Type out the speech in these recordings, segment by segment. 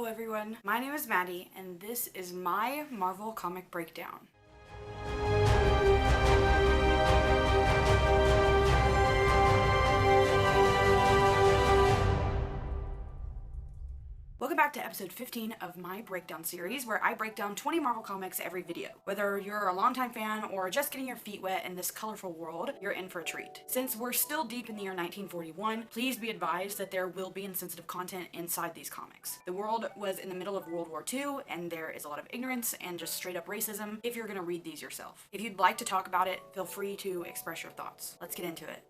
everyone, my name is Maddie, and this is my Marvel comic breakdown. Welcome back to episode 15 of my breakdown series, where I break down 20 Marvel comics every video. Whether you're a longtime fan or just getting your feet wet in this colorful world, you're in for a treat. Since we're still deep in the year 1941, please be advised that there will be insensitive content inside these comics. The world was in the middle of World War II, and there is a lot of ignorance and just straight up racism if you're gonna read these yourself. If you'd like to talk about it, feel free to express your thoughts. Let's get into it.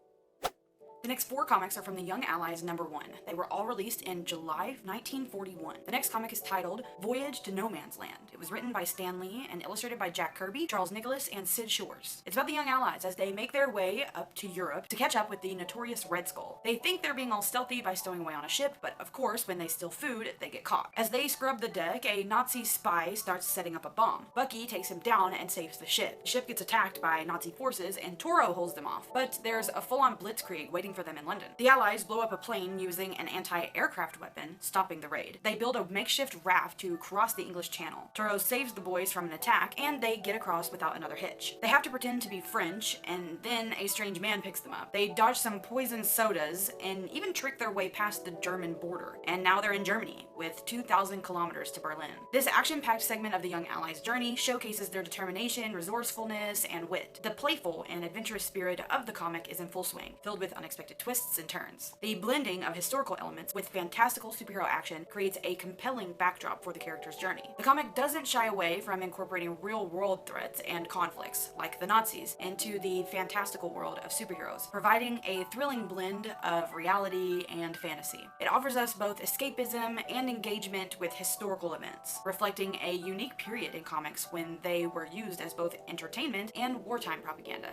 The next 4 comics are from the Young Allies #1. They were all released in July 1941. The next comic is titled Voyage to No Man's Land. It was written by Stan Lee and illustrated by Jack Kirby, Charles Nicholas, and Sid Shores. It's about the Young Allies as they make their way up to Europe to catch up with the notorious Red Skull. They think they're being all stealthy by stowing away on a ship, but of course, when they steal food, they get caught. As they scrub the deck, a Nazi spy starts setting up a bomb. Bucky takes him down and saves the ship. The ship gets attacked by Nazi forces, and Toro holds them off, but there's a full-on blitzkrieg waiting for them in London. The Allies blow up a plane using an anti-aircraft weapon, stopping the raid. They build a makeshift raft to cross the English Channel. Toro saves the boys from an attack, and they get across without another hitch. They have to pretend to be French, and then a strange man picks them up. They dodge some poison sodas, and even trick their way past the German border. And now they're in Germany, with 2,000 kilometers to Berlin. This action-packed segment of the Young Allies' journey showcases their determination, resourcefulness, and wit. The playful and adventurous spirit of the comic is in full swing, filled with unexpected twists and turns. The blending of historical elements with fantastical superhero action creates a compelling backdrop for the character's journey. The comic doesn't shy away from incorporating real-world threats and conflicts, like the Nazis, into the fantastical world of superheroes, providing a thrilling blend of reality and fantasy. It offers us both escapism and engagement with historical events, reflecting a unique period in comics when they were used as both entertainment and wartime propaganda.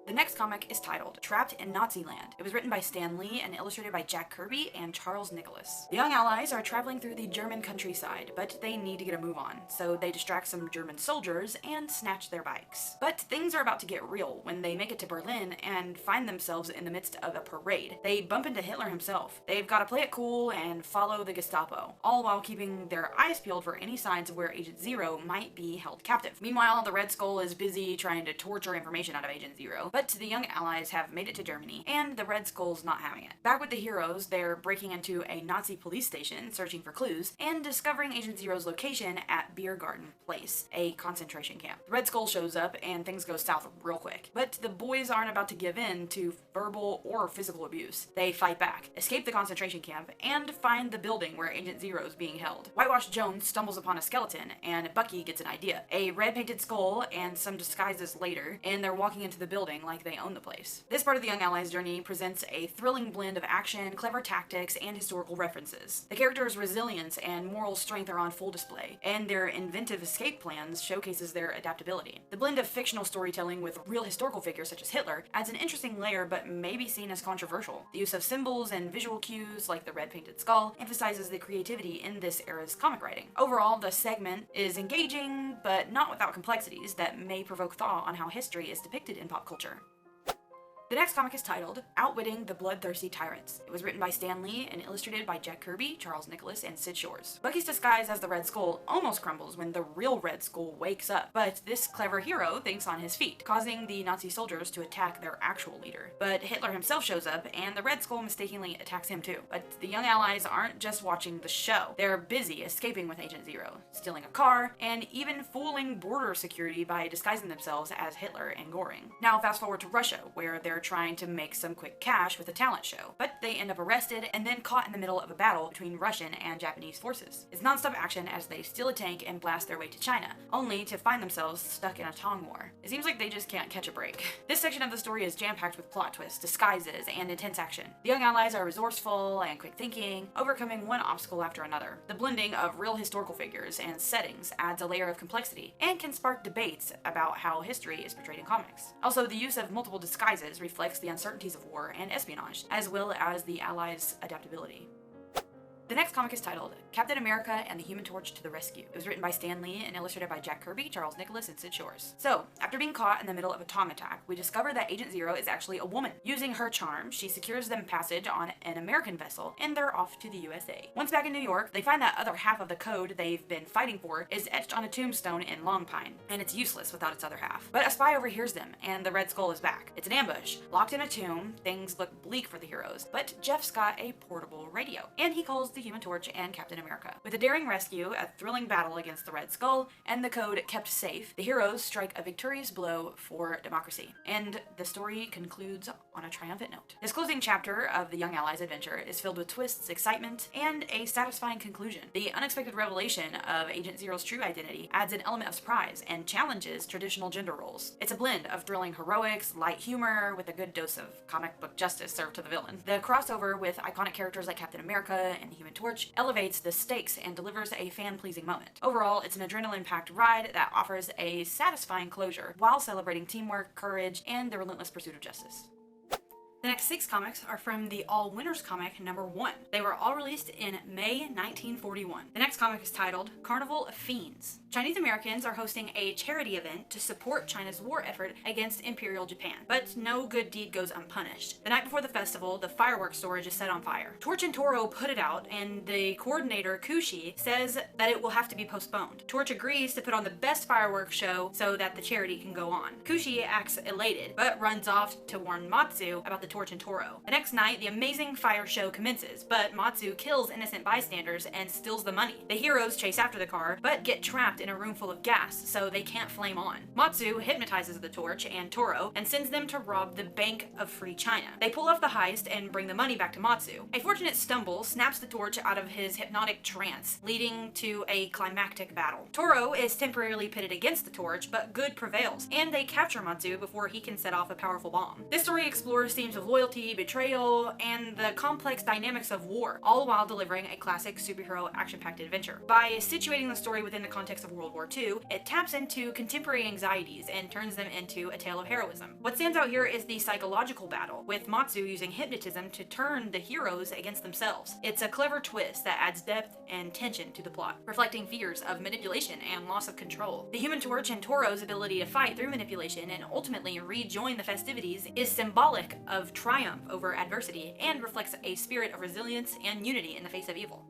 The next comic is titled Trapped in Nazi Land. It was written by Stan Lee and illustrated by Jack Kirby and Charles Nicholas. The Young Allies are traveling through the German countryside, but they need to get a move on, so they distract some German soldiers and snatch their bikes. But things are about to get real when they make it to Berlin and find themselves in the midst of a parade. They bump into Hitler himself. They've got to play it cool and follow the Gestapo, all while keeping their eyes peeled for any signs of where Agent Zero might be held captive. Meanwhile, the Red Skull is busy trying to torture information out of Agent Zero, but the Young Allies have made it to Germany, and the Red Skull's not having it. Back with the heroes, they're breaking into a Nazi police station, searching for clues, and discovering Agent Zero's location at Beer Garden Place, a concentration camp. The Red Skull shows up, and things go south real quick. But the boys aren't about to give in to verbal or physical abuse. They fight back, escape the concentration camp, and find the building where Agent Zero's being held. Whitewash Jones stumbles upon a skeleton, and Bucky gets an idea. A red-painted skull and some disguises later, and they're walking into the building like they own the place. This part of the Young Allies' journey presents a thrilling blend of action, clever tactics, and historical references. The characters' resilience and moral strength are on full display, and their inventive escape plans showcases their adaptability. The blend of fictional storytelling with real historical figures such as Hitler adds an interesting layer but may be seen as controversial. The use of symbols and visual cues like the red-painted skull emphasizes the creativity in this era's comic writing. Overall, the segment is engaging, but not without complexities that may provoke thought on how history is depicted in pop culture. The next comic is titled Outwitting the Bloodthirsty Tyrants. It was written by Stan Lee and illustrated by Jack Kirby, Charles Nicholas, and Sid Shores. Bucky's disguise as the Red Skull almost crumbles when the real Red Skull wakes up, but this clever hero thinks on his feet, causing the Nazi soldiers to attack their actual leader. But Hitler himself shows up, and the Red Skull mistakenly attacks him too. But the Young Allies aren't just watching the show. They're busy escaping with Agent Zero, stealing a car, and even fooling border security by disguising themselves as Hitler and Goring. Now fast forward to Russia, where they're trying to make some quick cash with a talent show, but they end up arrested and then caught in the middle of a battle between Russian and Japanese forces. It's non-stop action as they steal a tank and blast their way to China, only to find themselves stuck in a Tong War. It seems like they just can't catch a break. This section of the story is jam-packed with plot twists, disguises, and intense action. The Young Allies are resourceful and quick thinking, overcoming one obstacle after another. The blending of real historical figures and settings adds a layer of complexity and can spark debates about how history is portrayed in comics. Also, the use of multiple disguises reflects the uncertainties of war and espionage, as well as the Allies' adaptability. The next comic is titled Captain America and the Human Torch to the Rescue. It was written by Stan Lee and illustrated by Jack Kirby, Charles Nicholas, and Sid Shores. So, after being caught in the middle of a Tong attack, we discover that Agent Zero is actually a woman. Using her charm, she secures them passage on an American vessel, and they're off to the USA. Once back in New York, they find that other half of the code they've been fighting for is etched on a tombstone in Long Pine, and it's useless without its other half. But a spy overhears them, and the Red Skull is back. It's an ambush. Locked in a tomb, things look bleak for the heroes, but Jeff's got a portable radio, and he calls the Human Torch and Captain America. With a daring rescue, a thrilling battle against the Red Skull, and the code kept safe, the heroes strike a victorious blow for democracy. And the story concludes on a triumphant note. This closing chapter of the Young Allies adventure is filled with twists, excitement, and a satisfying conclusion. The unexpected revelation of Agent Zero's true identity adds an element of surprise and challenges traditional gender roles. It's a blend of thrilling heroics, light humor, with a good dose of comic book justice served to the villain. The crossover with iconic characters like Captain America and the Human Torch elevates the stakes and delivers a fan-pleasing moment. Overall, it's an adrenaline-packed ride that offers a satisfying closure while celebrating teamwork, courage, and the relentless pursuit of justice. The next 6 comics are from the All Winners comic number 1. They were all released in May 1941. The next comic is titled Carnival of Fiends. Chinese Americans are hosting a charity event to support China's war effort against Imperial Japan, but no good deed goes unpunished. The night before the festival, the fireworks storage is set on fire. Torch and Toro put it out, and the coordinator, Kushi, says that it will have to be postponed. Torch agrees to put on the best fireworks show so that the charity can go on. Kushi acts elated, but runs off to warn Matsu about the Torch and Toro. The next night, the amazing fire show commences, but Matsu kills innocent bystanders and steals the money. The heroes chase after the car, but get trapped in a room full of gas, so they can't flame on. Matsu hypnotizes the Torch and Toro and sends them to rob the Bank of Free China. They pull off the heist and bring the money back to Matsu. A fortunate stumble snaps the Torch out of his hypnotic trance, leading to a climactic battle. Toro is temporarily pitted against the Torch, but good prevails, and they capture Matsu before he can set off a powerful bomb. This story explores themes of loyalty, betrayal, and the complex dynamics of war, all while delivering a classic superhero action-packed adventure. By situating the story within the context of World War II, it taps into contemporary anxieties and turns them into a tale of heroism. What stands out here is the psychological battle, with Matsu using hypnotism to turn the heroes against themselves. It's a clever twist that adds depth and tension to the plot, reflecting fears of manipulation and loss of control. The Human Torch and Toro's ability to fight through manipulation and ultimately rejoin the festivities is symbolic of triumph over adversity and reflects a spirit of resilience and unity in the face of evil.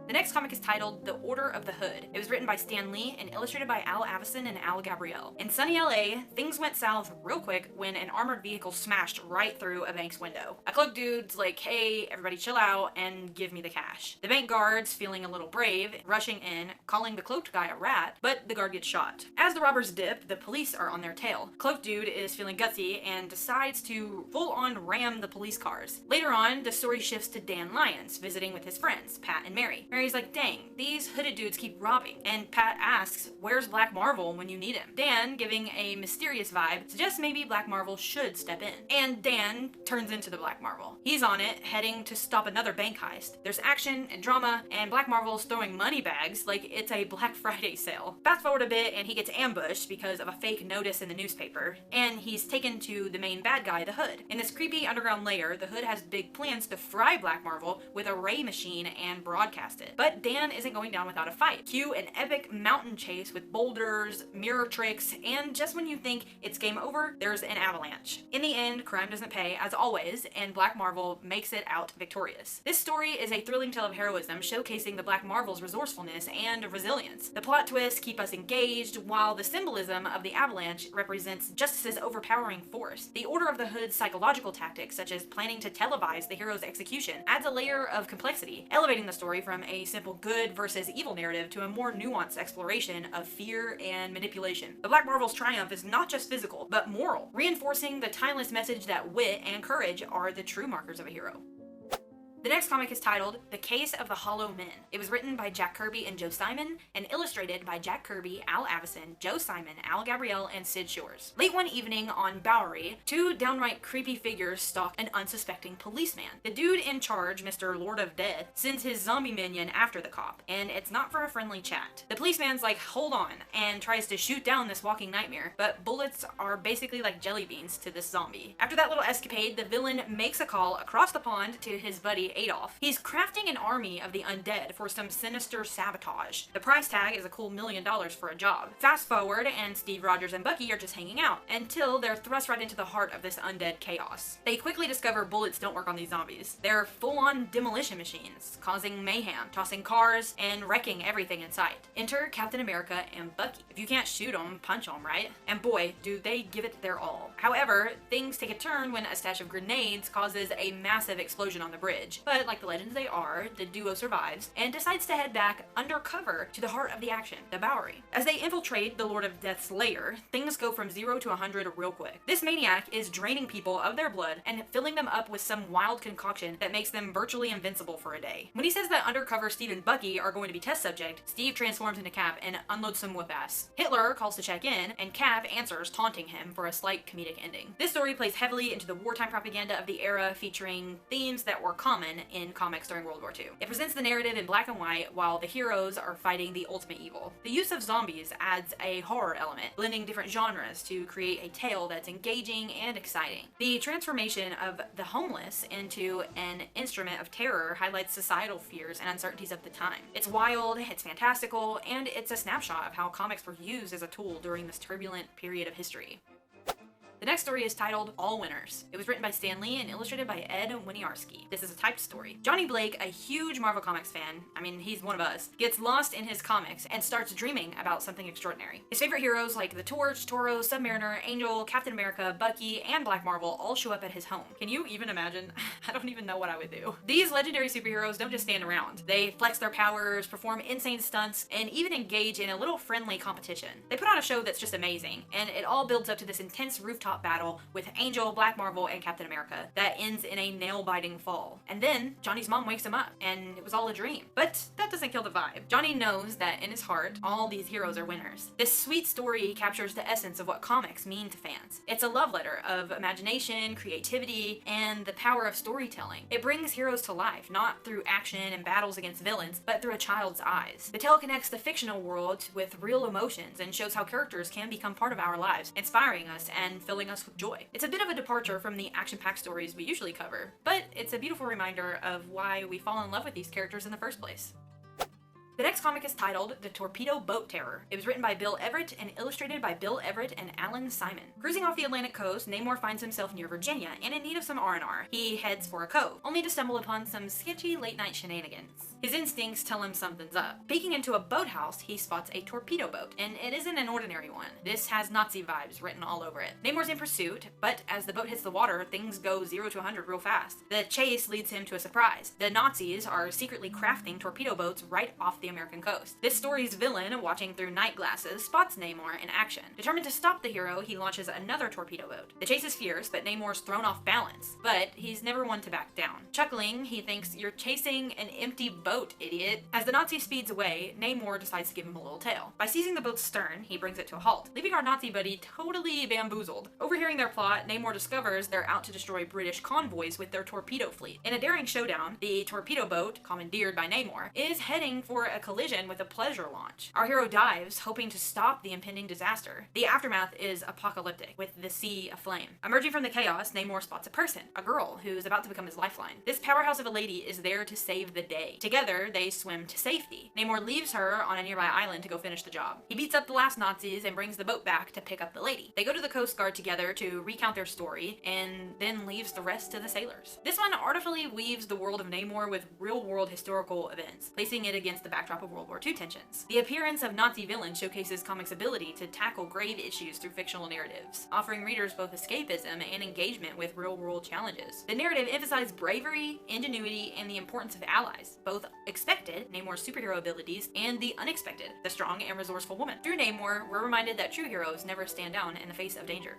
The next comic is titled The Order of the Hood. It was written by Stan Lee and illustrated by Al Avison and Al Gabriel. In sunny LA, things went south real quick when an armored vehicle smashed right through a bank's window. A cloaked dude's like, hey, everybody chill out and give me the cash. The bank guards, feeling a little brave, rushing in, calling the cloaked guy a rat, but the guard gets shot. As the robbers dip, the police are on their tail. Cloaked dude is feeling gutsy and decides to full-on ram the police cars. Later on, the story shifts to Dan Lyons, visiting with his friends, Pat and Mary. Mary's like, dang, these hooded dudes keep robbing. And Pat asks, where's Black Marvel when you need him? Dan, giving a mysterious vibe, suggests maybe Black Marvel should step in. And Dan turns into the Black Marvel. He's on it, heading to stop another bank heist. There's action and drama, and Black Marvel's throwing money bags like it's a Black Friday sale. Fast forward a bit, and he gets ambushed because of a fake notice in the newspaper, and he's taken to the main bad guy, the Hood. In this creepy underground lair, the Hood has big plans to fry Black Marvel with a ray machine and broadcast it. But Dan isn't going down without a fight. Cue an epic mountain chase with boulders, mirror tricks, and just when you think it's game over, there's an avalanche. In the end, crime doesn't pay, as always, and Black Marvel makes it out victorious. This story is a thrilling tale of heroism, showcasing the Black Marvel's resourcefulness and resilience. The plot twists keep us engaged, while the symbolism of the avalanche represents Justice's overpowering force. The Order of the Hood's psychological tactics, such as planning to televise the hero's execution, adds a layer of complexity, elevating the story from a simple good versus evil narrative to a more nuanced exploration of fear and manipulation. The Black Marvel's triumph is not just physical, but moral, reinforcing the timeless message that wit and courage are the true markers of a hero. The next comic is titled The Case of the Hollow Men. It was written by Jack Kirby and Joe Simon, and illustrated by Jack Kirby, Al Avison, Joe Simon, Al Gabriel, and Sid Shores. Late one evening on Bowery, 2 downright creepy figures stalk an unsuspecting policeman. The dude in charge, Mr. Lord of Death, sends his zombie minion after the cop, and it's not for a friendly chat. The policeman's like, hold on, and tries to shoot down this walking nightmare, but bullets are basically like jelly beans to this zombie. After that little escapade, the villain makes a call across the pond to his buddy play Adolf. He's crafting an army of the undead for some sinister sabotage. The price tag is a cool $1 million for a job. Fast forward, and Steve Rogers and Bucky are just hanging out until they're thrust right into the heart of this undead chaos. They quickly discover bullets don't work on these zombies. They're full-on demolition machines, causing mayhem, tossing cars, and wrecking everything in sight. Enter Captain America and Bucky. If you can't shoot them, punch them, right? And boy, do they give it their all. However, things take a turn when a stash of grenades causes a massive explosion on the bridge. But like the legends they are, the duo survives and decides to head back undercover to the heart of the action, the Bowery. As they infiltrate the Lord of Death's lair, things go from 0 to 100 real quick. This maniac is draining people of their blood and filling them up with some wild concoction that makes them virtually invincible for a day. When he says that undercover Steve and Bucky are going to be test subject, Steve transforms into Cap and unloads some whoop-ass. Hitler calls to check in, and Cap answers, taunting him for a slight comedic ending. This story plays heavily into the wartime propaganda of the era, featuring themes that were common in comics during World War II. It presents the narrative in black and white while the heroes are fighting the ultimate evil. The use of zombies adds a horror element, blending different genres to create a tale that's engaging and exciting. The transformation of the homeless into an instrument of terror highlights societal fears and uncertainties of the time. It's wild, it's fantastical, and it's a snapshot of how comics were used as a tool during this turbulent period of history. The next story is titled All Winners. It was written by Stan Lee and illustrated by Ed Winiarski. This is a typed story. Johnny Blake, a huge Marvel Comics fan, I mean, he's one of us, gets lost in his comics and starts dreaming about something extraordinary. His favorite heroes like the Torch, Toro, Submariner, Angel, Captain America, Bucky, and Black Marvel all show up at his home. Can you even imagine? I don't even know what I would do. These legendary superheroes don't just stand around. They flex their powers, perform insane stunts, and even engage in a little friendly competition. They put on a show that's just amazing, and it all builds up to this intense rooftop battle with Angel, Black Marvel, and Captain America that ends in a nail-biting fall. And then Johnny's mom wakes him up, and it was all a dream. But that doesn't kill the vibe. Johnny knows that in his heart, all these heroes are winners. This sweet story captures the essence of what comics mean to fans. It's a love letter of imagination, creativity, and the power of storytelling. It brings heroes to life, not through action and battles against villains, but through a child's eyes. The tale connects the fictional world with real emotions and shows how characters can become part of our lives, inspiring us and filling us with joy. It's a bit of a departure from the action-packed stories we usually cover, but it's a beautiful reminder of why we fall in love with these characters in the first place. The next comic is titled The Torpedo Boat Terror. It was written by Bill Everett and illustrated by Bill Everett and Alan Simon. Cruising off the Atlantic coast, Namor finds himself near Virginia and in need of some R&R. He heads for a cove, only to stumble upon some sketchy late-night shenanigans. His instincts tell him something's up. Peeking into a boathouse, he spots a torpedo boat, and it isn't an ordinary one. This has Nazi vibes written all over it. Namor's in pursuit, but as the boat hits the water, things go 0 to 100 real fast. The chase leads him to a surprise. The Nazis are secretly crafting torpedo boats right off the American coast. This story's villain, watching through night glasses, spots Namor in action. Determined to stop the hero, he launches another torpedo boat. The chase is fierce, but Namor's thrown off balance. But he's never one to back down. Chuckling, he thinks, "You're chasing an empty boat, idiot." As the Nazi speeds away, Namor decides to give him a little tail. By seizing the boat's stern, he brings it to a halt, leaving our Nazi buddy totally bamboozled. Overhearing their plot, Namor discovers they're out to destroy British convoys with their torpedo fleet. In a daring showdown, the torpedo boat, commandeered by Namor, is heading for a collision with a pleasure launch. Our hero dives, hoping to stop the impending disaster. The aftermath is apocalyptic, with the sea aflame. Emerging from the chaos, Namor spots a person, a girl, who's about to become his lifeline. This powerhouse of a lady is there to save the day. Together, they swim to safety. Namor leaves her on a nearby island to go finish the job. He beats up the last Nazis and brings the boat back to pick up the lady. They go to the Coast Guard together to recount their story, and then leaves the rest to the sailors. This one artfully weaves the world of Namor with real-world historical events, placing it against the backdrop of World War II tensions. The appearance of Nazi villains showcases comics' ability to tackle grave issues through fictional narratives, offering readers both escapism and engagement with real-world challenges. The narrative emphasized bravery, ingenuity, and the importance of allies, both expected, Namor's superhero abilities, and the unexpected, the strong and resourceful woman. Through Namor, we're reminded that true heroes never stand down in the face of danger.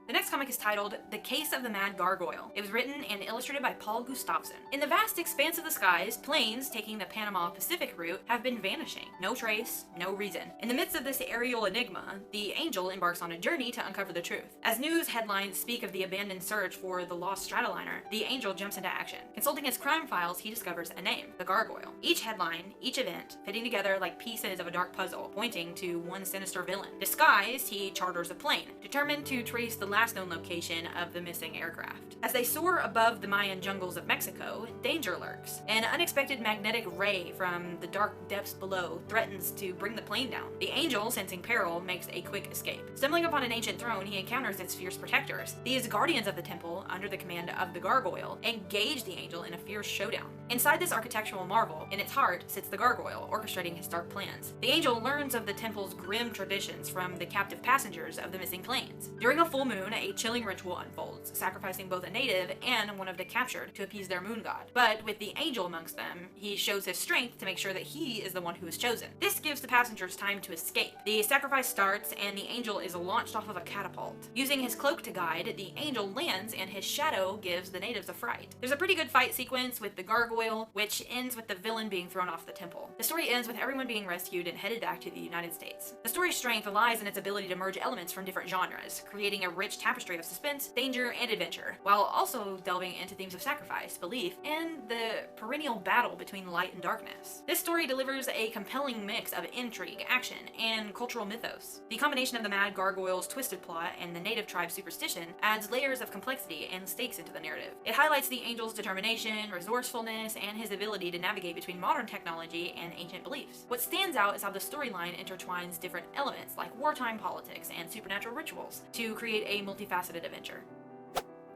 The next comic is titled The Case of the Mad Gargoyle. It was written and illustrated by Paul Gustafsson. In the vast expanse of the skies, planes taking the Panama Pacific route have been vanishing. No trace, no reason. In the midst of this aerial enigma, the Angel embarks on a journey to uncover the truth. As news headlines speak of the abandoned search for the lost Stratoliner, the Angel jumps into action. Consulting his crime files, he discovers a name, the Gargoyle. Each headline, each event, fitting together like pieces of a dark puzzle, pointing to one sinister villain. Disguised, he charters a plane, determined to trace the last known location of the missing aircraft. As they soar above the Mayan jungles of Mexico, danger lurks. An unexpected magnetic ray from the dark depths below threatens to bring the plane down. The Angel, sensing peril, makes a quick escape. Stumbling upon an ancient throne, he encounters its fierce protectors. These guardians of the temple, under the command of the Gargoyle, engage the Angel in a fierce showdown. Inside this architectural marvel, in its heart, sits the Gargoyle, orchestrating his dark plans. The Angel learns of the temple's grim traditions from the captive passengers of the missing planes. During a full moon, a chilling ritual unfolds, sacrificing both a native and one of the captured to appease their moon god. But with the Angel amongst them, he shows his strength to make sure that he is the one who is chosen. This gives the passengers time to escape. The sacrifice starts, and the Angel is launched off of a catapult. Using his cloak to guide, the Angel lands, and his shadow gives the natives a fright. There's a pretty good fight sequence with the Gargoyle, which ends with the villain being thrown off the temple. The story ends with everyone being rescued and headed back to the United States. The story's strength lies in its ability to merge elements from different genres, creating a rich tapestry of suspense, danger, and adventure, while also delving into themes of sacrifice, belief, and the perennial battle between light and darkness. This story delivers a compelling mix of intrigue, action, and cultural mythos. The combination of the Mad Gargoyle's twisted plot and the native tribe's superstition adds layers of complexity and stakes into the narrative. It highlights the Angel's determination, resourcefulness, and his ability to navigate between modern technology and ancient beliefs. What stands out is how the storyline intertwines different elements like wartime politics and supernatural rituals to create a multifaceted adventure.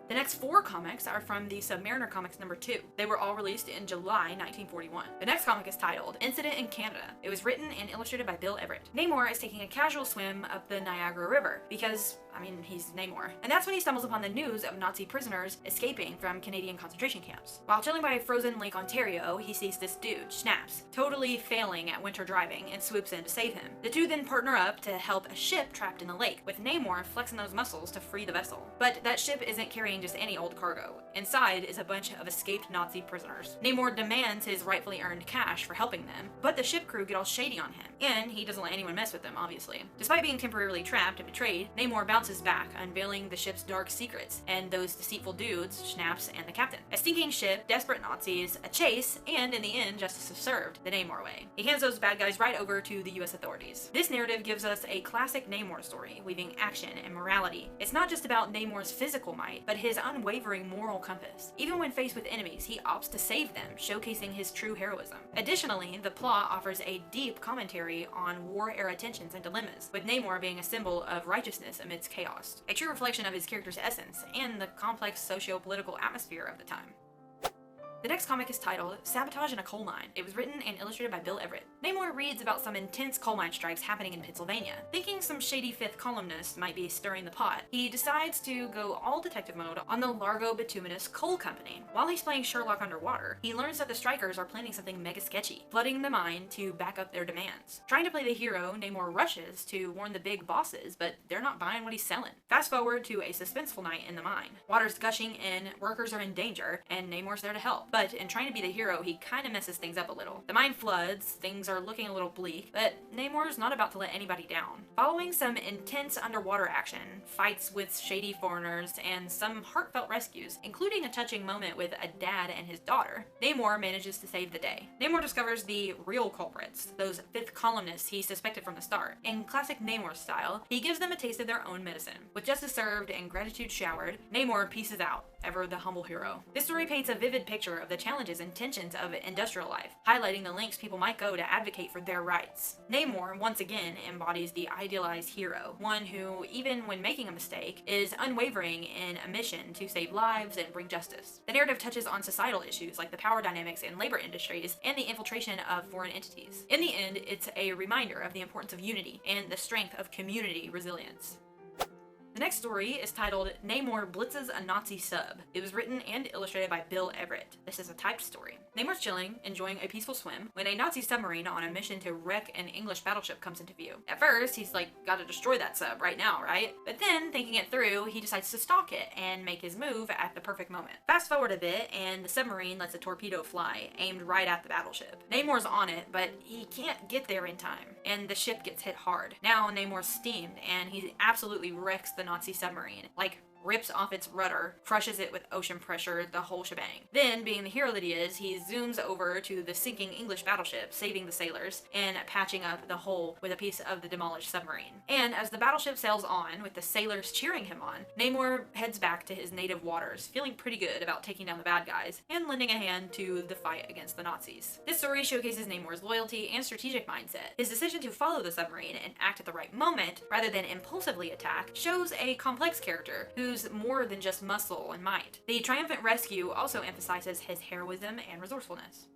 The next 4 comics are from the Submariner Comics number 2. They were all released in July 1941. The next comic is titled Incident in Canada. It was written and illustrated by Bill Everett. Namor is taking a casual swim up the Niagara River because, he's Namor. And that's when he stumbles upon the news of Nazi prisoners escaping from Canadian concentration camps. While chilling by frozen Lake Ontario, he sees this dude, Snaps, totally failing at winter driving and swoops in to save him. The two then partner up to help a ship trapped in the lake, with Namor flexing those muscles to free the vessel. But that ship isn't carrying just any old cargo. Inside is a bunch of escaped Nazi prisoners. Namor demands his rightfully earned cash for helping them, but the ship crew get all shady on him, and he doesn't let anyone mess with them, obviously. Despite being temporarily trapped and betrayed, Namor bounces back, unveiling the ship's dark secrets and those deceitful dudes, Snaps and the captain. A sinking ship, desperate Nazis, a chase, and in the end, justice is served, the Namor way. He hands those bad guys right over to the US authorities. This narrative gives us a classic Namor story, weaving action and morality. It's not just about Namor's physical might, but his unwavering moral compass. Even when faced with enemies, he opts to save them, showcasing his true heroism. Additionally, the plot offers a deep commentary on war-era tensions and dilemmas, with Namor being a symbol of righteousness amidst chaos, a true reflection of his character's essence and the complex socio-political atmosphere of the time. The next comic is titled Sabotage in a Coal Mine. It was written and illustrated by Bill Everett. Namor reads about some intense coal mine strikes happening in Pennsylvania. Thinking some shady fifth columnist might be stirring the pot, he decides to go all detective mode on the Largo Bituminous Coal Company. While he's playing Sherlock underwater, he learns that the strikers are planning something mega sketchy, flooding the mine to back up their demands. Trying to play the hero, Namor rushes to warn the big bosses, but they're not buying what he's selling. Fast forward to a suspenseful night in the mine. Water's gushing in, workers are in danger, and Namor's there to help. But in trying to be the hero, he kind of messes things up a little. The mine floods, things are looking a little bleak, but Namor's not about to let anybody down. Following some intense underwater action, fights with shady foreigners, and some heartfelt rescues, including a touching moment with a dad and his daughter, Namor manages to save the day. Namor discovers the real culprits, those fifth columnists he suspected from the start. In classic Namor style, he gives them a taste of their own medicine. With justice served and gratitude showered, Namor pieces out, ever the humble hero. This story paints a vivid picture of the challenges and tensions of industrial life, highlighting the lengths people might go to advocate for their rights. Namor, once again, embodies the idealized hero, one who, even when making a mistake, is unwavering in a mission to save lives and bring justice. The narrative touches on societal issues like the power dynamics in labor industries and the infiltration of foreign entities. In the end, it's a reminder of the importance of unity and the strength of community resilience. The next story is titled Namor Blitzes a Nazi Sub. It was written and illustrated by Bill Everett. This is a typed story. Namor's chilling, enjoying a peaceful swim, when a Nazi submarine on a mission to wreck an English battleship comes into view. At first, he's like, gotta destroy that sub right now, right? But then, thinking it through, he decides to stalk it and make his move at the perfect moment. Fast forward a bit, and the submarine lets a torpedo fly, aimed right at the battleship. Namor's on it, but he can't get there in time, and the ship gets hit hard. Now Namor's steamed, and he absolutely wrecks the Nazi submarine. Like, rips off its rudder, crushes it with ocean pressure, the whole shebang. Then, being the hero that he is, he zooms over to the sinking English battleship, saving the sailors, and patching up the hole with a piece of the demolished submarine. And as the battleship sails on, with the sailors cheering him on, Namor heads back to his native waters, feeling pretty good about taking down the bad guys, and lending a hand to the fight against the Nazis. This story showcases Namor's loyalty and strategic mindset. His decision to follow the submarine and act at the right moment, rather than impulsively attack, shows a complex character who's more than just muscle and might. The triumphant rescue also emphasizes his heroism and resourcefulness.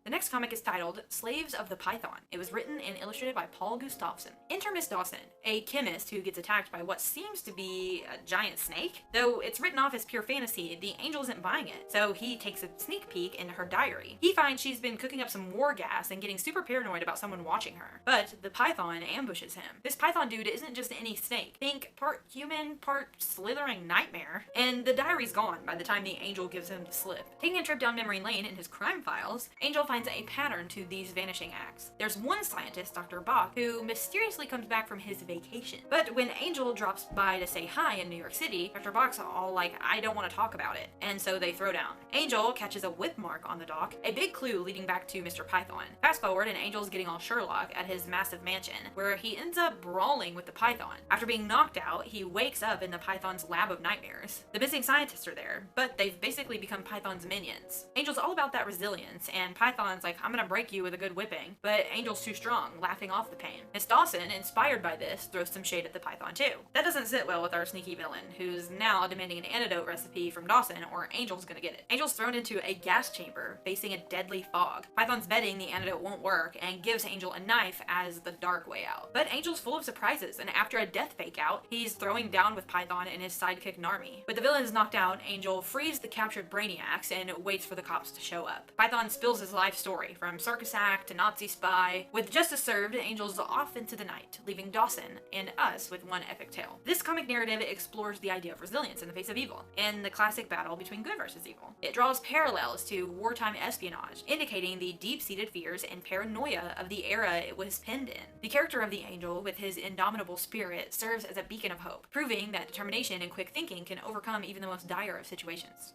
The next comic is titled Slaves of the Python. It was written and illustrated by Paul Gustafsson. Enter Miss Dawson, a chemist who gets attacked by what seems to be a giant snake. Though it's written off as pure fantasy, the angel isn't buying it, so he takes a sneak peek into her diary. He finds she's been cooking up some war gas and getting super paranoid about someone watching her. But the python ambushes him. This python dude isn't just any snake. Think part human, part slithering nightmare. And the diary's gone by the time the angel gives him the slip. Taking a trip down memory lane in his crime files, Angel finds a pattern to these vanishing acts. There's one scientist, Dr. Bach, who mysteriously comes back from his vacation. But when Angel drops by to say hi in New York City, Dr. Bach's all like, I don't want to talk about it. And so they throw down. Angel catches a whip mark on the dock, a big clue leading back to Mr. Python. Fast forward and Angel's getting all Sherlock at his massive mansion, where he ends up brawling with the python. After being knocked out, he wakes up in the python's lab of nightmares. The missing scientists are there, but they've basically become Python's minions. Angel's all about that resilience, and Python's like, I'm gonna break you with a good whipping, but Angel's too strong, laughing off the pain. Miss Dawson, inspired by this, throws some shade at the python too. That doesn't sit well with our sneaky villain, who's now demanding an antidote recipe from Dawson, or Angel's gonna get it. Angel's thrown into a gas chamber, facing a deadly fog. Python's betting the antidote won't work, and gives Angel a knife as the dark way out. But Angel's full of surprises, and after a death fake out, he's throwing down with Python and his sidekick Narmi. With the villains knocked out, Angel frees the captured brainiacs and waits for the cops to show up. Python spills his life story, from circus act to Nazi spy. With justice served, Angel's off into the night, leaving Dawson and us with one epic tale. This comic narrative explores the idea of resilience in the face of evil, and the classic battle between good versus evil. It draws parallels to wartime espionage, indicating the deep-seated fears and paranoia of the era it was penned in. The character of the Angel, with his indomitable spirit, serves as a beacon of hope, proving that determination and quick thinking can overcome even the most dire of situations.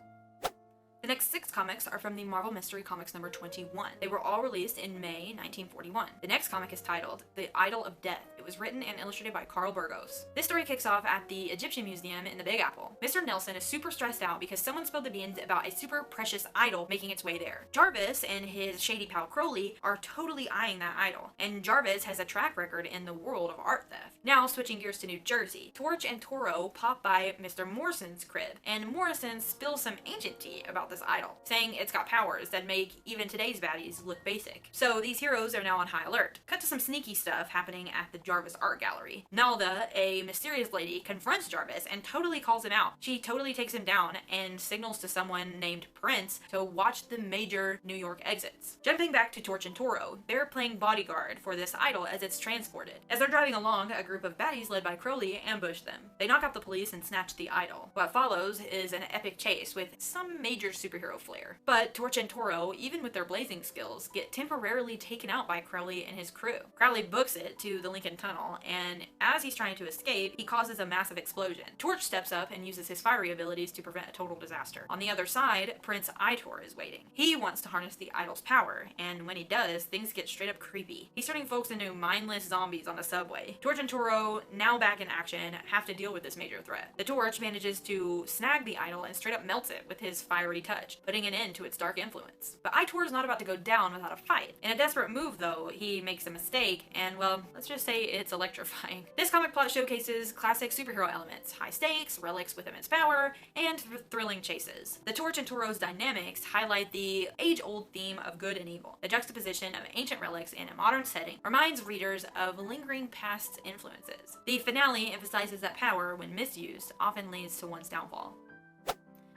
The next 6 comics are from the Marvel Mystery Comics number 21. They were all released in May 1941. The next comic is titled The Idol of Death. It was written and illustrated by Carl Burgos. This story kicks off at the Egyptian Museum in the Big Apple. Mr. Nelson is super stressed out because someone spilled the beans about a super precious idol making its way there. Jarvis and his shady pal Crowley are totally eyeing that idol, and Jarvis has a track record in the world of art theft. Now switching gears to New Jersey, Torch and Toro pop by Mr. Morrison's crib, and Morrison spills some ancient tea about this idol, saying it's got powers that make even today's baddies look basic. So these heroes are now on high alert. Cut to some sneaky stuff happening at the Jarvis Art Gallery. Nalda, a mysterious lady, confronts Jarvis and totally calls him out. She totally takes him down and signals to someone named Prince to watch the major New York exits. Jumping back to Torch and Toro, they're playing bodyguard for this idol as it's transported. As they're driving along, a group of baddies led by Crowley ambush them. They knock out the police and snatch the idol. What follows is an epic chase with some major superhero flair. But Torch and Toro, even with their blazing skills, get temporarily taken out by Crowley and his crew. Crowley books it to the Lincoln Tunnel, and as he's trying to escape, he causes a massive explosion. Torch steps up and uses his fiery abilities to prevent a total disaster. On the other side, Prince Itor is waiting. He wants to harness the idol's power, and when he does, things get straight up creepy. He's turning folks into mindless zombies on the subway. Torch and Toro, now back in action, have to deal with this major threat. The Torch manages to snag the idol and straight up melts it with his fiery touch, putting an end to its dark influence. But Itor is not about to go down without a fight. In a desperate move, though, he makes a mistake, and well, let's just say it's electrifying. This comic plot showcases classic superhero elements, high stakes, relics with immense power, and thrilling chases. The Torch and Toro's dynamics highlight the age-old theme of good and evil. The juxtaposition of ancient relics in a modern setting reminds readers of lingering past influences. The finale emphasizes that power, when misused, often leads to one's downfall.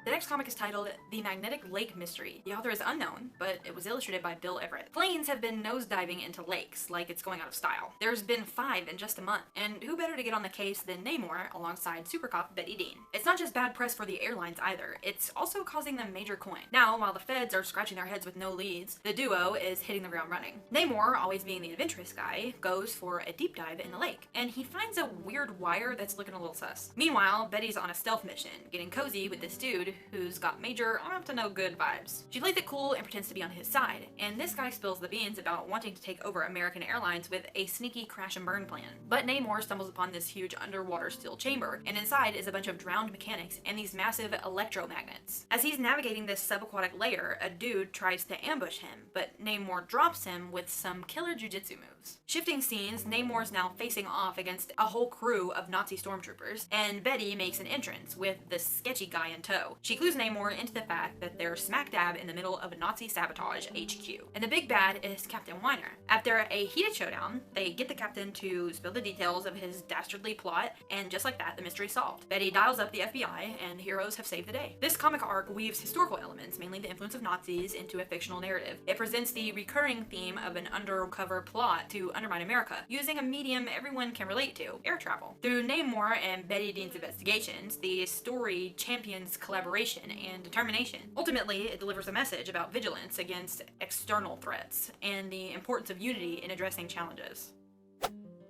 The next comic is titled The Magnetic Lake Mystery. The author is unknown, but it was illustrated by Bill Everett. Planes have been nosediving into lakes like it's going out of style. There's been 5 in just a month, and who better to get on the case than Namor alongside super cop Betty Dean. It's not just bad press for the airlines either, it's also causing them major coin. Now, while the feds are scratching their heads with no leads, the duo is hitting the ground running. Namor, always being the adventurous guy, goes for a deep dive in the lake, and he finds a weird wire that's looking a little sus. Meanwhile, Betty's on a stealth mission, getting cozy with this dude who's got major up-to-no-good vibes. She plays it cool and pretends to be on his side, and this guy spills the beans about wanting to take over American Airlines with a sneaky crash and burn plan. But Namor stumbles upon this huge underwater steel chamber, and inside is a bunch of drowned mechanics and these massive electromagnets. As he's navigating this subaquatic layer, a dude tries to ambush him, but Namor drops him with some killer jujitsu moves. Shifting scenes, Namor's now facing off against a whole crew of Nazi stormtroopers, and Betty makes an entrance with the sketchy guy in tow. She clues Namor into the fact that they're smack dab in the middle of a Nazi Sabotage HQ. And the big bad is Captain Weiner. After a heated showdown, they get the captain to spill the details of his dastardly plot, and just like that, the mystery's solved. Betty dials up the FBI, and heroes have saved the day. This comic arc weaves historical elements, mainly the influence of Nazis, into a fictional narrative. It presents the recurring theme of an undercover plot to undermine America, using a medium everyone can relate to, air travel. Through Namor and Betty Dean's investigations, the story champions collaboration and determination. Ultimately, it delivers a message about vigilance against external threats and the importance of unity in addressing challenges.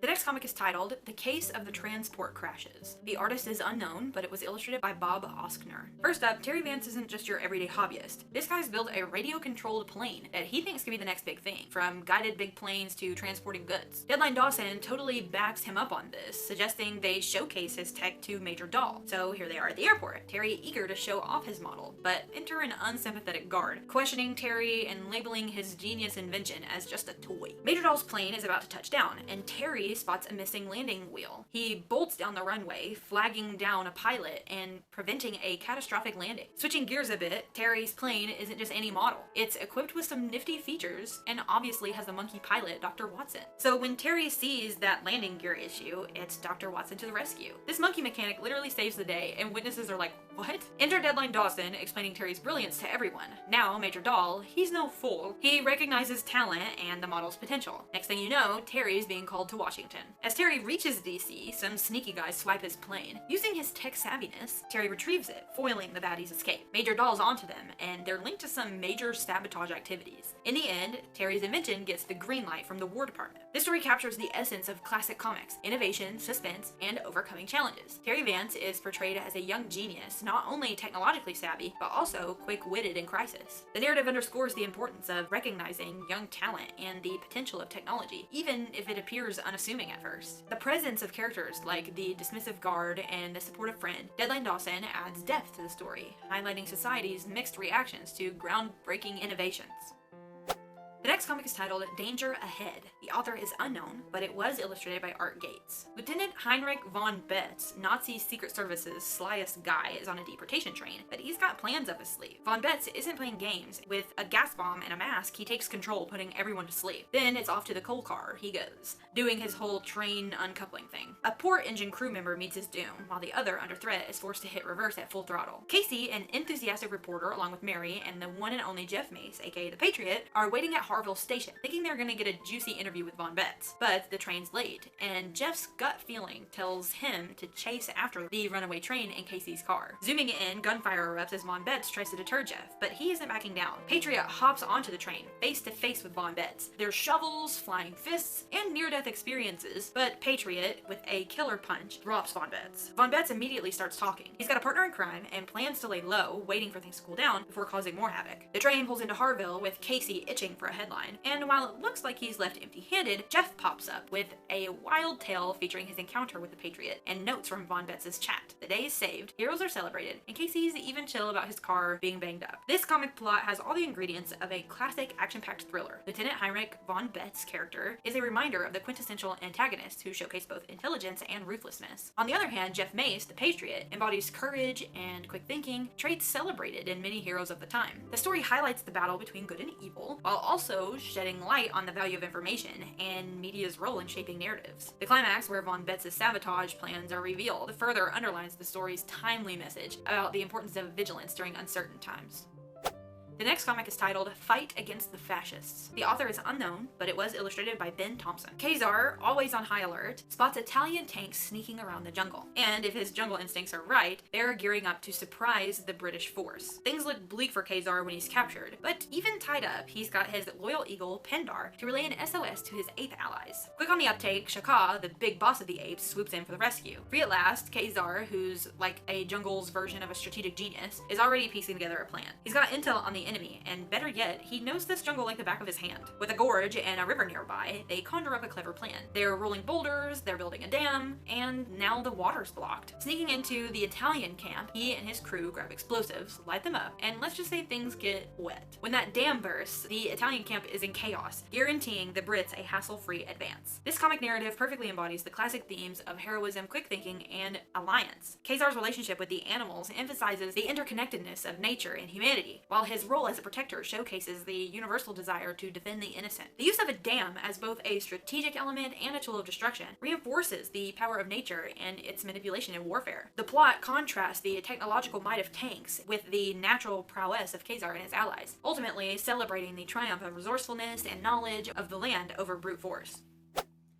The next comic is titled The Case of the Transport Crashes. The artist is unknown, but it was illustrated by Bob Oskner. First up, Terry Vance isn't just your everyday hobbyist. This guy's built a radio-controlled plane that he thinks could be the next big thing, from guided big planes to transporting goods. Deadline Dawson totally backs him up on this, suggesting they showcase his tech to Major Doll. So here they are at the airport, Terry eager to show off his model, but enter an unsympathetic guard, questioning Terry and labeling his genius invention as just a toy. Major Doll's plane is about to touch down, and Terry spots a missing landing wheel. He bolts down the runway, flagging down a pilot and preventing a catastrophic landing. Switching gears a bit, Terry's plane isn't just any model. It's equipped with some nifty features and obviously has a monkey pilot, Dr. Watson. So when Terry sees that landing gear issue, it's Dr. Watson to the rescue. This monkey mechanic literally saves the day, and witnesses are like, what? Enter Deadline Dawson, explaining Terry's brilliance to everyone. Now, Major Doll, he's no fool. He recognizes talent and the model's potential. Next thing you know, Terry's being called to Washington. As Terry reaches DC, some sneaky guys swipe his plane. Using his tech savviness, Terry retrieves it, foiling the baddies' escape. Major Doll's onto them, and they're linked to some major sabotage activities. In the end, Terry's invention gets the green light from the War Department. This story captures the essence of classic comics: innovation, suspense, and overcoming challenges. Terry Vance is portrayed as a young genius, not only technologically savvy, but also quick-witted in crisis. The narrative underscores the importance of recognizing young talent and the potential of technology, even if it appears unassuming at first. The presence of characters like the dismissive guard and the supportive friend, Deadline Dawson adds depth to the story, highlighting society's mixed reactions to groundbreaking innovations. The next comic is titled Danger Ahead. The author is unknown, but it was illustrated by Art Gates. Lieutenant Heinrich von Betz, Nazi Secret Service's slyest guy, is on a deportation train, but he's got plans up his sleeve. Von Betz isn't playing games. With a gas bomb and a mask, he takes control, putting everyone to sleep. Then it's off to the coal car he goes, doing his whole train uncoupling thing. A poor engine crew member meets his doom, while the other, under threat, is forced to hit reverse at full throttle. Casey, an enthusiastic reporter, along with Mary and the one and only Jeff Mace, aka the Patriot, are waiting at Harville Station, thinking they're gonna get a juicy interview with Von Betz. But the train's late, and Jeff's gut feeling tells him to chase after the runaway train in Casey's car. Zooming in, gunfire erupts as Von Betz tries to deter Jeff, but he isn't backing down. Patriot hops onto the train, face to face with Von Betz. There's shovels, flying fists, and near-death experiences, but Patriot, with a killer punch, drops Von Betz. Von Betz immediately starts talking. He's got a partner in crime and plans to lay low, waiting for things to cool down before causing more havoc. The train pulls into Harville with Casey itching for a headline, and while it looks like he's left empty-handed, Jeff pops up with a wild tale featuring his encounter with the Patriot and notes from Von Betz's chat. The day is saved, heroes are celebrated, and Casey's even chill about his car being banged up. This comic plot has all the ingredients of a classic action-packed thriller. Lieutenant Heinrich von Betz's character is a reminder of the quintessential antagonists who showcase both intelligence and ruthlessness. On the other hand, Jeff Mace, the Patriot, embodies courage and quick thinking, traits celebrated in many heroes of the time. The story highlights the battle between good and evil, while also also shedding light on the value of information and media's role in shaping narratives. The climax, where Von Betz's sabotage plans are revealed, further underlines the story's timely message about the importance of vigilance during uncertain times. The next comic is titled Fight Against the Fascists. The author is unknown, but it was illustrated by Ben Thompson. Ka-Zar, always on high alert, spots Italian tanks sneaking around the jungle. And if his jungle instincts are right, they're gearing up to surprise the British force. Things look bleak for Ka-Zar when he's captured, but even tied up, he's got his loyal eagle, Pendar, to relay an SOS to his ape allies. Quick on the uptake, Shaka, the big boss of the apes, swoops in for the rescue. Free at last, Ka-Zar, who's like a jungle's version of a strategic genius, is already piecing together a plan. He's got intel on the enemy, and better yet, he knows this jungle like the back of his hand. With a gorge and a river nearby, they conjure up a clever plan. They're rolling boulders, they're building a dam, and now the water's blocked. Sneaking into the Italian camp, he and his crew grab explosives, light them up, and let's just say things get wet. When that dam bursts, the Italian camp is in chaos, guaranteeing the Brits a hassle-free advance. This comic narrative perfectly embodies the classic themes of heroism, quick thinking, and alliance. Ka-Zar's relationship with the animals emphasizes the interconnectedness of nature and humanity, while his role as a protector showcases the universal desire to defend the innocent. The use of a dam as both a strategic element and a tool of destruction reinforces the power of nature and its manipulation in warfare. The plot contrasts the technological might of tanks with the natural prowess of Ka-Zar and his allies, ultimately celebrating the triumph of resourcefulness and knowledge of the land over brute force.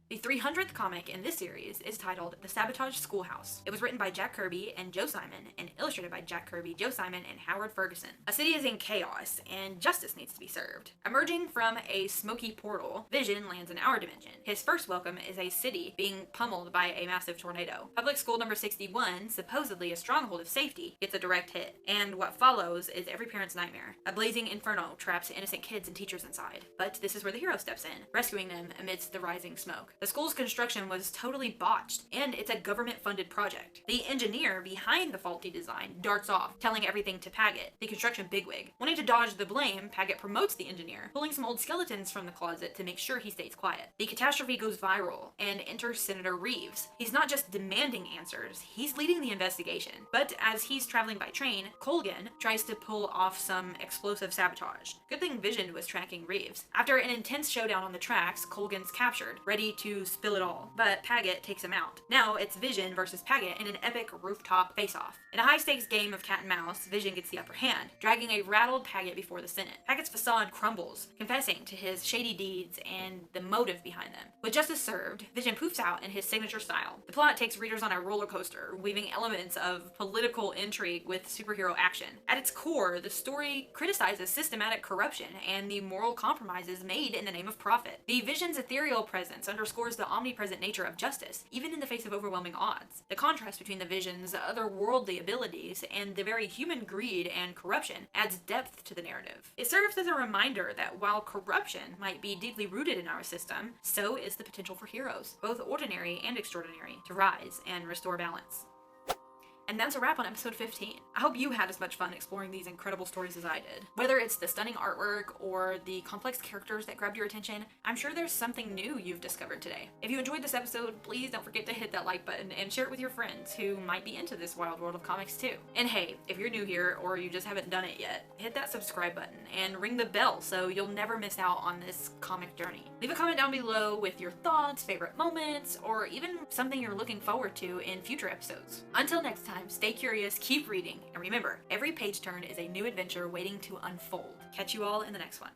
The 300th comic in this series is titled The Sabotage Schoolhouse. It was written by Jack Kirby and Joe Simon and illustrated by Jack Kirby, Joe Simon, and Howard Ferguson. A city is in chaos and justice needs to be served. Emerging from a smoky portal, Vision lands in our dimension. His first welcome is a city being pummeled by a massive tornado. Public School number 61, supposedly a stronghold of safety, gets a direct hit, and what follows is every parent's nightmare. A blazing inferno traps innocent kids and teachers inside, but this is where the hero steps in, rescuing them amidst the rising smoke. The school's construction was totally botched, and it's a government-funded project. The engineer behind the faulty design darts off, telling everything to Paget, the construction bigwig. Wanting to dodge the blame, Paget promotes the engineer, pulling some old skeletons from the closet to make sure he stays quiet. The catastrophe goes viral, and enters Senator Reeves. He's not just demanding answers, he's leading the investigation. But as he's traveling by train, Colgan tries to pull off some explosive sabotage. Good thing Vision was tracking Reeves. After an intense showdown on the tracks, Colgan's captured, ready to spill it all, but Paget takes him out. Now it's Vision versus Paget in an epic rooftop face-off. In a high-stakes game of cat and mouse, Vision gets the upper hand, dragging a rattled Paget before the Senate. Paget's facade crumbles, confessing to his shady deeds and the motive behind them. With justice served, Vision poofs out in his signature style. The plot takes readers on a roller coaster, weaving elements of political intrigue with superhero action. At its core, the story criticizes systematic corruption and the moral compromises made in the name of profit. The Vision's ethereal presence underscores the omnipresent nature of justice, even in the face of overwhelming odds. The contrast between the Vision's otherworldly abilities and the very human greed and corruption adds depth to the narrative. It serves as a reminder that while corruption might be deeply rooted in our system, so is the potential for heroes, both ordinary and extraordinary, to rise and restore balance. And that's a wrap on episode 15. I hope you had as much fun exploring these incredible stories as I did. Whether it's the stunning artwork or the complex characters that grabbed your attention, I'm sure there's something new you've discovered today. If you enjoyed this episode, please don't forget to hit that like button and share it with your friends who might be into this wild world of comics too. And hey, if you're new here or you just haven't done it yet, hit that subscribe button and ring the bell so you'll never miss out on this comic journey. Leave a comment down below with your thoughts, favorite moments, or even something you're looking forward to in future episodes. Until next time, stay curious, keep reading, and remember, every page turn is a new adventure waiting to unfold. Catch you all in the next one.